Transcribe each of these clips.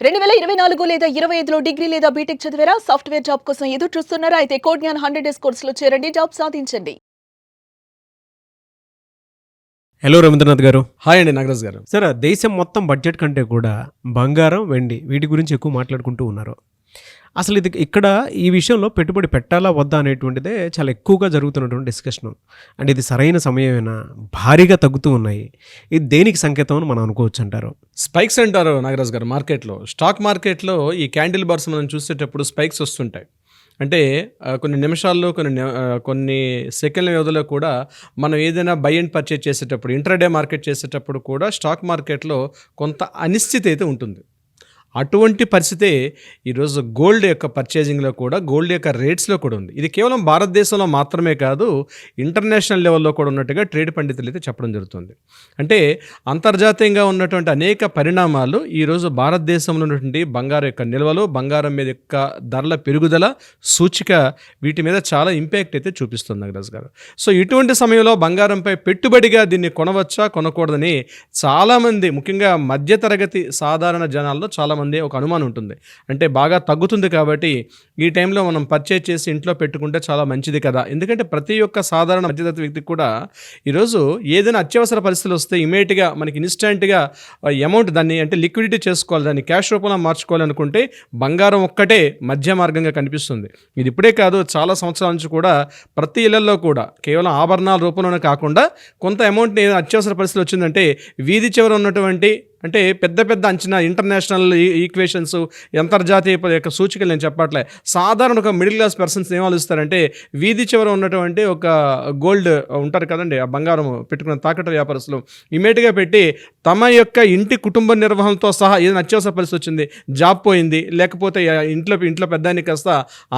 2024 లేదా 25లో డిగ్రీ లేదా బీటెక్ చదివారా? సాఫ్ట్‌వేర్ జాబ్ కోసం ఎదురు చూస్తున్నారా? అయితే కోడ్ జ్ఞాన్ 100 డేస్ కోర్సులో చేరండి, జాబ్ సాధించండి. హలో రవీంద్రనాథ్ గారు. హాయ్ అండి నాగరాజ్ గారు. సార్, దేశం మొత్తం బడ్జెట్ కంటే కూడా బంగారం, వెండి వీటి గురించి ఎక్కువ మాట్లాడుకుంటూ ఉన్నారు. అసలు ఇది ఇక్కడ ఈ విషయంలో పెట్టుబడి పెట్టాలా వద్దా అనేటువంటిదే చాలా ఎక్కువగా జరుగుతున్నటువంటి డిస్కషను. అంటే ఇది సరైన సమయమేనా? భారీగా తగ్గుతూ ఉన్నాయి. ఇది దేనికి సంకేతం అని మనం అనుకోవచ్చు అంటారు? స్పైక్స్ అంటారు నాగరాజ్ గారు. మార్కెట్లో, స్టాక్ మార్కెట్లో ఈ క్యాండిల్ బార్స్ మనం చూసేటప్పుడు స్పైక్స్ వస్తుంటాయి. అంటే కొన్ని నిమిషాల్లో కొన్ని సెకండ్ల వ్యవధిలో కూడా మనం ఏదైనా బై అండ్ పర్చేజ్ చేసేటప్పుడు, ఇంట్రాడే మార్కెట్ చేసేటప్పుడు కూడా స్టాక్ మార్కెట్లో కొంత అనిశ్చితి అయితే ఉంటుంది. అటువంటి పరిస్థితే ఈరోజు గోల్డ్ యొక్క పర్చేజింగ్లో కూడా, గోల్డ్ యొక్క రేట్స్లో కూడా ఉంది. ఇది కేవలం భారతదేశంలో మాత్రమే కాదు, ఇంటర్నేషనల్ లెవెల్లో కూడా ఉన్నట్టుగా ట్రేడ్ పండితులు అయితే చెప్పడం జరుగుతుంది. అంటే అంతర్జాతీయంగా ఉన్నటువంటి అనేక పరిణామాలు ఈరోజు భారతదేశంలో ఉన్నటువంటి బంగారం యొక్క నిల్వలు, బంగారం మీద యొక్క ధరల పెరుగుదల, సూచిక వీటి మీద చాలా ఇంపాక్ట్ అయితే చూపిస్తుంది నాగరాజ్ గారు. సో ఇటువంటి సమయంలో బంగారంపై పెట్టుబడిగా దీన్ని కొనవచ్చా, కొనకూడదని చాలామంది, ముఖ్యంగా మధ్యతరగతి సాధారణ జనాల్లో చాలామంది ఒక అనుమానం ఉంటుంది. అంటే బాగా తగ్గుతుంది కాబట్టి ఈ టైంలో మనం పర్చేజ్ చేసి ఇంట్లో పెట్టుకుంటే చాలా మంచిది కదా. ఎందుకంటే ప్రతి ఒక్క సాధారణ మధ్యతరగతి వ్యక్తికి కూడా ఈరోజు ఏదైనా అత్యవసర పరిస్థితులు వస్తే ఇమీడియట్గా మనకి ఇన్స్టెంట్గా అమౌంట్ దాన్ని అంటే లిక్విడిటీ చేసుకోవాలి, దాన్ని క్యాష్ రూపంలో మార్చుకోవాలనుకుంటే బంగారం ఒక్కటే మధ్య మార్గంగా కనిపిస్తుంది. ఇది ఇప్పుడే కాదు, చాలా సంవత్సరాల నుంచి కూడా ప్రతి ఇళ్లలో కూడా కేవలం ఆభరణాల రూపంలోనే కాకుండా కొంత అమౌంట్ని అత్యవసర పరిస్థితులు వచ్చిందంటే వీధి చివర ఉన్నటువంటి, అంటే పెద్ద పెద్ద అంచనా ఇంటర్నేషనల్ ఈక్వేషన్స్, అంతర్జాతీయ యొక్క సూచికలు నేను చెప్పట్లే, సాధారణ ఒక మిడిల్ క్లాస్ పర్సన్స్ ఏం ఆలోచిస్తారంటే వీధి చివర ఉన్నటువంటి ఒక గోల్డ్ ఉంటారు కదండి, ఆ బంగారం పెట్టుకున్న తాకట్టు వ్యాపారస్తులు ఇమీడియట్గా పెట్టి తమ యొక్క ఇంటి కుటుంబ నిర్వహణతో సహా ఏదైనా అత్యవసర పరిస్థితి వచ్చింది, జాబ్ పోయింది, లేకపోతే ఇంట్లో పెద్దానికి కాస్త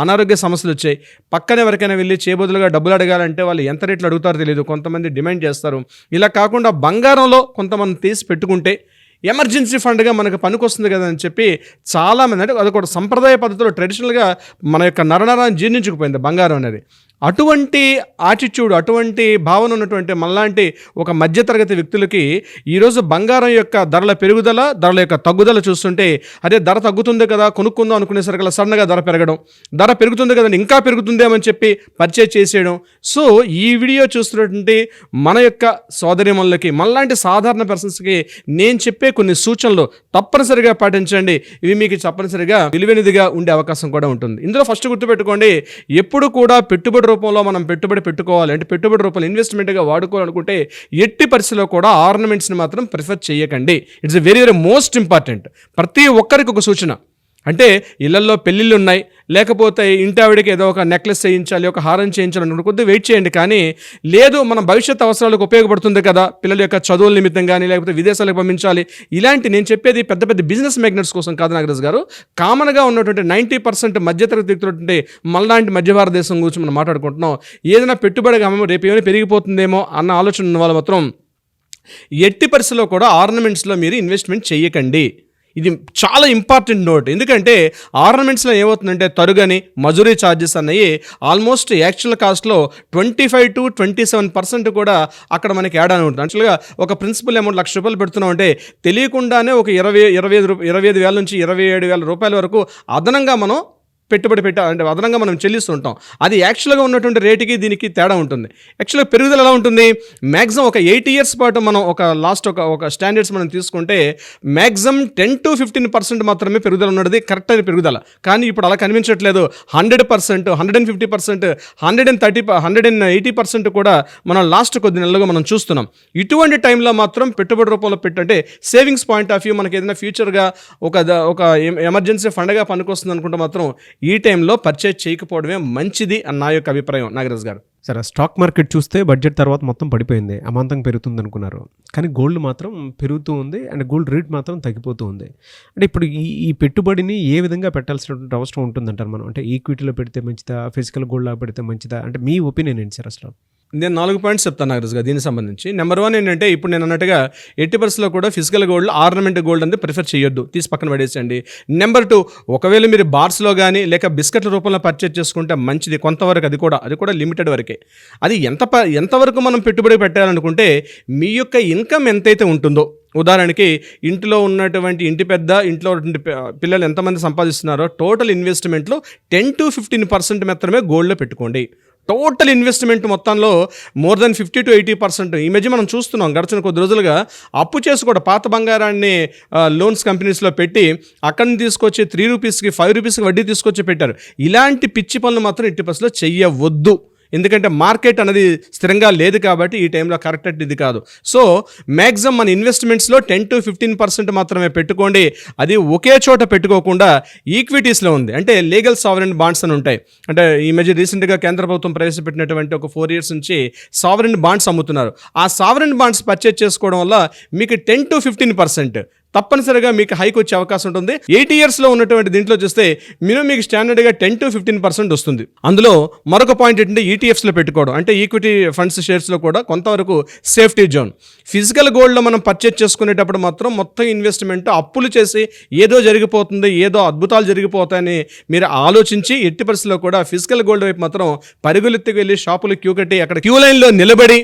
అనారోగ్య సమస్యలు వచ్చాయి, పక్కన ఎవరికైనా వెళ్ళి చేయబదులుగా డబ్బులు అడగాలంటే వాళ్ళు ఎంత రేట్లు అడుగుతారో తెలియదు, కొంతమంది డిమాండ్ చేస్తారు. ఇలా కాకుండా బంగారంలో కొంతమంది తీసి పెట్టుకుంటే ఎమర్జెన్సీ ఫండ్గా మనకు పనికొస్తుంది కదా అని చెప్పి చాలామంది, అంటే అది కూడా సంప్రదాయ పద్ధతిలో ట్రెడిషనల్గా మన యొక్క నరనరాన్ని జీర్ణించుకుపోయింది బంగారం అనేది. అటువంటి యాటిట్యూడ్, అటువంటి భావన ఉన్నటువంటి మనలాంటి ఒక మధ్యతరగతి వ్యక్తులకి ఈరోజు బంగారం యొక్క ధరల పెరుగుదల, ధరల యొక్క తగ్గుదల చూస్తుంటే అదే ధర తగ్గుతుంది కదా కొనుక్కుందాం అనుకునేసరికి సడన్గా ధర పెరగడం, ధర పెరుగుతుంది కదండి ఇంకా పెరుగుతుందేమని చెప్పి పర్చేజ్ చేసేయడం. సో ఈ వీడియో చూస్తున్నటువంటి మన యొక్క సోదరిమణులకి, మనలాంటి సాధారణ పర్సన్స్కి నేను చెప్పే కొన్ని సూచనలు తప్పనిసరిగా పాటించండి. ఇవి మీకు తప్పనిసరిగా విలువైనదిగా ఉండే అవకాశం కూడా ఉంటుంది. ఇందులో ఫస్ట్ గుర్తుపెట్టుకోండి, ఎప్పుడు కూడా పెట్టుబడి రూపంలో మనం పెట్టుబడి పెట్టుకోవాలి అంటే, పెట్టుబడి రూపంలో ఇన్వెస్ట్మెంట్గా వాడుకోవాలనుకుంటే ఎట్టి పరిస్థితిలో కూడా ఆర్నమెంట్స్ని మాత్రం ప్రిఫర్ చేయకండి. It's very very most important. ప్రతి ఒక్కరికి ఒక సూచన. అంటే ఇళ్లలో పెళ్ళిళ్ళు ఉన్నాయి, లేకపోతే ఇంటి ఆవిడకి ఏదో ఒక నెక్లెస్ చేయించాలి, ఒక హారం చేయించాలి అనుకుంటే కొద్దిగా వెయిట్ చేయండి. కానీ లేదు, మన భవిష్యత్ అవసరాలకు ఉపయోగపడుతుంది కదా, పిల్లల యొక్క చదువుల నిమిత్తం కానీ, లేకపోతే విదేశాలకు పంపించాలి, ఇలాంటి నేను చెప్పేది పెద్ద పెద్ద బిజినెస్ మ్యాగ్నెట్స్ కోసం కాదు నాగరాజ్ గారు. కామన్గా ఉన్నటువంటి 90% మధ్యతరగతి వ్యక్తులు, మనలాంటి మధ్య భారతదేశం గురించి మనం మాట్లాడుకుంటున్నాం. ఏదైనా పెట్టుబడిగా రేపు ఏమైనా పెరిగిపోతుందేమో అన్న ఆలోచన ఉన్న వాళ్ళు మాత్రం ఎట్టి పరిస్థితుల్లో కూడా ఆర్నమెంట్స్లో మీరు ఇన్వెస్ట్మెంట్ చేయకండి. ఇది చాలా ఇంపార్టెంట్ నోట్. ఎందుకంటే ఆర్నమెంట్స్లో ఏమవుతుందంటే తరుగని, మజూరీ ఛార్జెస్ అన్నవి ఆల్మోస్ట్ యాక్చువల్ కాస్ట్లో 25 to 27% కూడా అక్కడ మనకి యాడ్ అని ఉంటుంది. యాక్చువల్గా ఒక ప్రిన్సిపల్ అమౌంట్ ₹1,00,000 పెడుతున్నాం అంటే తెలియకుండానే ఒక 25,000 నుంచి 27,000 రూపాయల వరకు అదనంగా మనం పెట్టుబడి అంటే అదనంగా మనం చెల్లిస్తుంటాం. అది యాక్చువల్గా ఉన్నటువంటి రేటుకి దీనికి తేడా ఉంటుంది. యాక్చువల్గా పెరుగుదల ఎలా ఉంటుంది, మ్యాక్సిమం ఒక 8 years పాటు మనం ఒక లాస్ట్ ఒక స్టాండర్డ్స్ మనం తీసుకుంటే మ్యాక్సిమం 10 to 15% మాత్రమే పెరుగుదల ఉన్నది కరెక్ట్ అయిన పెరుగుదల. కానీ ఇప్పుడు అలా కనిపించట్లేదు. 100%, 150%, 180% కూడా మనం లాస్ట్ కొద్ది నెలలుగా మనం చూస్తున్నాం. ఇటువంటి టైంలో మాత్రం పెట్టుబడి రూపంలో అంటే సేవింగ్స్ పాయింట్ ఆఫ్ వ్యూ మనకి ఏదైనా ఫ్యూచర్గా ఒక ఎమర్జెన్సీ ఫండ్గా పనికొస్తుంది అనుకుంటే మాత్రం ఈ టైంలో పర్చేజ్ చేయకపోవడమే మంచిది అన్న నా యొక్క అభిప్రాయం నాగరాజ్ గారు. సరే, స్టాక్ మార్కెట్ చూస్తే బడ్జెట్ తర్వాత మొత్తం పడిపోయింది, అమాంతం పెరుగుతుంది అనుకున్నారు. కానీ గోల్డ్ మాత్రం పెరుగుతూ ఉంది, అండ్ గోల్డ్ రేట్ మాత్రం తగ్గిపోతూ ఉంది. అంటే ఇప్పుడు ఈ పెట్టుబడిని ఏ విధంగా పెట్టాల్సినటువంటి అవసరం ఉంటుందంటారు మనం? అంటే ఈక్విటీలో పెడితే మంచిదా, ఫిజికల్ గోల్డ్లో పెడితే మంచిదా? అంటే మీ ఒపీనియన్ ఏంటి సార్ అసలు? నేను 4 పాయింట్స్ చెప్తాను నాగరాజ్ గారు దీనికి సంబంధించి. నెంబర్ 1 ఏంటంటే, ఇప్పుడు నేను అన్నట్టుగా 80% కూడా ఫిజికల్ గోల్డ్, ఆర్నమెంట్ గోల్డ్ అనేది ప్రిఫర్ చేయొద్దు, తీసి పక్కన పడేసండి. నెంబర్ 2, ఒకవేళ మీరు బార్స్లో కానీ లేక బిస్కెట్ల రూపంలో పర్చేజ్ చేసుకుంటే మంచిది కొంతవరకు, అది కూడా లిమిటెడ్ వరకే. అది ఎంతవరకు మనం పెట్టుబడి పెట్టాలనుకుంటే మీ యొక్క ఇన్కమ్ ఎంతైతే ఉంటుందో ఉదాహరణకి ఇంట్లో ఉన్నటువంటి ఇంటి పెద్ద, ఇంట్లో ఉన్నటువంటి పిల్లలు ఎంతమంది సంపాదిస్తున్నారో టోటల్ ఇన్వెస్ట్మెంట్లో 10-15% మాత్రమే గోల్డ్లో పెట్టుకోండి. టోటల్ ఇన్వెస్ట్మెంట్ మొత్తంలో మోర్ దెన్ 50-80%. ఈ మధ్య మనం చూస్తున్నాం గడిచిన కొద్ది రోజులుగా అప్పు చేసి కూడా పాత బంగారాన్ని లోన్స్ కంపెనీస్లో పెట్టి అక్కడి నుంచి తీసుకొచ్చి 3 రూపీస్కి 5 రూపీస్కి వడ్డీ తీసుకొచ్చి పెట్టారు. ఇలాంటి పిచ్చి పనులు మాత్రం ఎట్టి పరిస్థితుల్లో చెయ్యవద్దు. ఎందుకంటే మార్కెట్ అనేది స్థిరంగా లేదు కాబట్టి ఈ టైంలో కరెక్ట్ ఇది కాదు. సో మ్యాక్సిమం మన ఇన్వెస్ట్మెంట్స్లో 10-15% మాత్రమే పెట్టుకోండి. అది ఒకే చోట పెట్టుకోకుండా ఈక్విటీస్లో ఉంది, అంటే లీగల్ సావరెన్ బాండ్స్ అని ఉంటాయి. అంటే ఈ మధ్య రీసెంట్గా కేంద్ర ప్రభుత్వం ప్రవేశపెట్టినటువంటి ఒక 4 years నుంచి సావరెన్ బాండ్స్ అమ్ముతున్నారు. ఆ సావరెన్ బాండ్స్ పర్చేజ్ చేసుకోవడం వల్ల మీకు 10-15% తప్పనిసరిగా మీకు హైక్ వచ్చే అవకాశం ఉంటుంది. 8 yearsలో ఉన్నటువంటి దీంట్లో చూస్తే మీకు స్టాండర్డ్గా 10-15% వస్తుంది. అందులో మరొక పాయింట్ ఏంటంటే ఈటీఎఫ్స్లో పెట్టుకోవడం, అంటే ఈక్విటీ ఫండ్స్ షేర్స్లో కూడా కొంతవరకు సేఫ్టీ జోన్. ఫిజికల్ గోల్డ్లో మనం పర్చేజ్ చేసుకునేటప్పుడు మాత్రం మొత్తం ఇన్వెస్ట్మెంట్ అప్పులు చేసి ఏదో జరిగిపోతుంది, ఏదో అద్భుతాలు జరిగిపోతాయని మీరు ఆలోచించి ఎట్టి పరిస్థితుల్లో కూడా ఫిజికల్ గోల్డ్ వైపు మాత్రం పరుగులెత్తుకు వెళ్ళి షాపులు క్యూ కట్టి అక్కడ క్యూ లైన్లో నిలబడి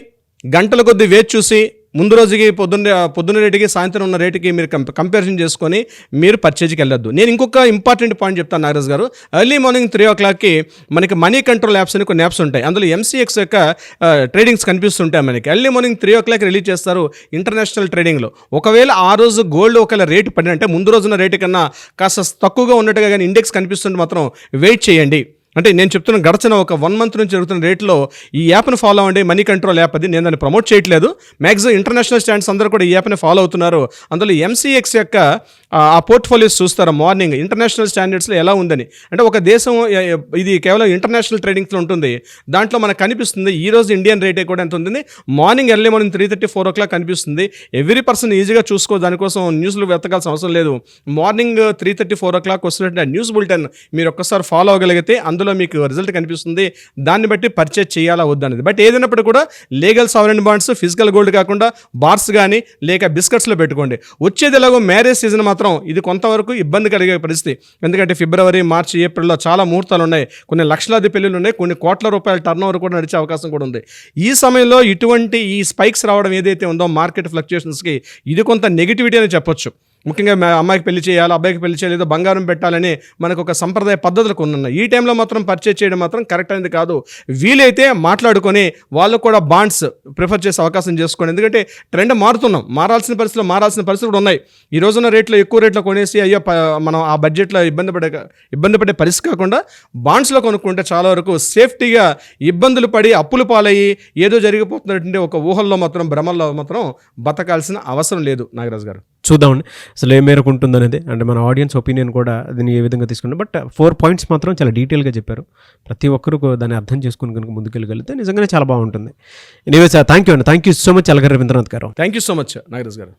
గంటల కొద్దీ వేచి చూసి ముందు రోజుకి పొద్దున్న రేటుకి సాయంత్రం ఉన్న రేటుకి మీరు కంపారిజన్ చేసుకొని మీరు పర్చేజ్కి వెళ్ళొద్దు. నేను ఇంకొక ఇంపార్టెంట్ పాయింట్ చెప్తాను నాగరాజ్ గారు. ఎర్లీ మార్నింగ్ 3 o'clockకి మనకి మనీ కంట్రోల్ యాప్స్ అని కొన్ని యాప్స్ ఉంటాయి. అందులో MCX యొక్క ట్రేడింగ్స్ కనిపిస్తుంటాయి మనకి. ఎర్లీ మార్నింగ్ 3 o'clock రిలీజ్ చేస్తారు ఇంటర్నేషనల్ ట్రేడింగ్లో. ఒకవేళ ఆ రోజు గోల్డ్ ఒకవేళ రేటు పడిన, అంటే ముందు రోజున రేటు కన్నా కాస్త తక్కువగా ఉన్నట్టుగా కానీ ఇండెక్స్ కనిపిస్తుంటే మాత్రం వెయిట్ చేయండి. అంటే నేను చెప్తున్న గడిచిన ఒక 1 month నుంచి జరుగుతున్న రేట్లో ఈ యాప్ని ఫాలో అవ్వండి. మనీ కంట్రోల్ యాప్ అది. నేను దాన్ని ప్రమోట్ చేయట్లేదు. మ్యాక్సిమం ఇంటర్నేషనల్ స్టాండ్స్ అందరూ కూడా ఈ యాప్ని ఫాలో అవుతున్నారు. అందులో MCX యొక్క ఆ పోర్ట్ఫోలియోస్ చూస్తారు మార్నింగ్ ఇంటర్నేషనల్ స్టాండర్డ్స్లో ఎలా ఉందని. అంటే ఒక దేశం ఇది కేవలం ఇంటర్నేషనల్ ట్రేడింగ్స్లో ఉంటుంది. దాంట్లో మనకు కనిపిస్తుంది ఈరోజు ఇండియన్ రేటే కూడా ఎంత ఉంటుంది. మార్నింగ్ ఎర్లీ మార్నింగ్ 3:30-4 o'clock కనిపిస్తుంది. ఎవ్రీ పర్సన్ ఈజీగా చూసుకో, దానికోసం న్యూస్లు వెతకాల్సిన అవసరం లేదు. మార్నింగ్ 3:30-4 o'clock వస్తున్నట్టు న్యూస్ బులెటిన్ మీరు ఒక్కసారి ఫాలో అవ్వగలిగితే అందులో మీకు రిజల్ట్ కనిపిస్తుంది. దాన్ని బట్టి పర్చేజ్ చేయాలా వద్దనేది. బట్ ఏదైనప్పుడు కూడా legal sovereign bonds, physical gold కాకుండా బార్స్ కానీ లేక బిస్కెట్స్లో పెట్టుకోండి. వచ్చేది ఎలాగో మ్యారేజ్ సీజన్ మాత్రం ఇది కొంతవరకు ఇబ్బంది కలిగే పరిస్థితి. ఎందుకంటే ఫిబ్రవరి, మార్చి, ఏప్రిల్లో చాలా ముహూర్తాలు ఉన్నాయి. కొన్ని లక్షలాది పెళ్ళిళ్ళు ఉన్నాయి. కొన్ని కోట్ల రూపాయల టర్న్ ఓవర్ కూడా నడిచే అవకాశం కూడా ఉంది. ఈ సమయంలో ఇటువంటి ఈ స్పైక్స్ రావడం ఏదైతే ఉందో మార్కెట్ ఫ్లక్చుయేషన్స్కి ఇది కొంత నెగిటివిటీ అని చెప్పొచ్చు. ముఖ్యంగా అమ్మాయికి పెళ్లి చేయాలి, అబ్బాయికి పెళ్లి చేయాలి, ఏదో బంగారం పెట్టాలని మనకు ఒక సంప్రదాయ పద్ధతులు కొన్ని ఉన్నాయి. ఈ టైంలో మాత్రం పర్చేజ్ చేయడం మాత్రం కరెక్ట్ అనేది కాదు. వీలైతే మాట్లాడుకొని వాళ్ళు కూడా బాండ్స్ ప్రిఫర్ చేసే అవకాశం చేసుకోండి. ఎందుకంటే ట్రెండ్ మారాల్సిన పరిస్థితులు కూడా ఉన్నాయి. ఈ రోజున రేట్లో ఎక్కువ రేట్లో కొనేసి అయ్యో మనం ఆ బడ్జెట్లో ఇబ్బంది పడే పరిస్థితి కాకుండా బాండ్స్లో కొనుక్కుంటే చాలా వరకు సేఫ్టీగా ఇబ్బందులు పడి అప్పులు పాలయ్యి ఏదో జరిగిపోతున్నటువంటి ఒక ఊహల్లో మాత్రం భ్రమల్లో మాత్రం బతకాల్సిన అవసరం లేదు. నాగరాజ్ గారు చూద్దామండి అసలు ఏ మేరకు ఉంటుందనేది, అంటే మన ఆడియన్స్ ఒపీనియన్ కూడా దీన్ని ఏ విధంగా తీసుకుంటాం. బట్ 4 points మాత్రం చాలా డీటెయిల్గా చెప్పారు. ప్రతి ఒక్కరు దాన్ని అర్థం చేసుకుని కనుక ముందుకెళ్ళగలిగితే నిజంగానే చాలా బాగుంటుంది. Anyways thank you so much Alagar Ravindranath గారు. Thank you so much Nagaraj గారు.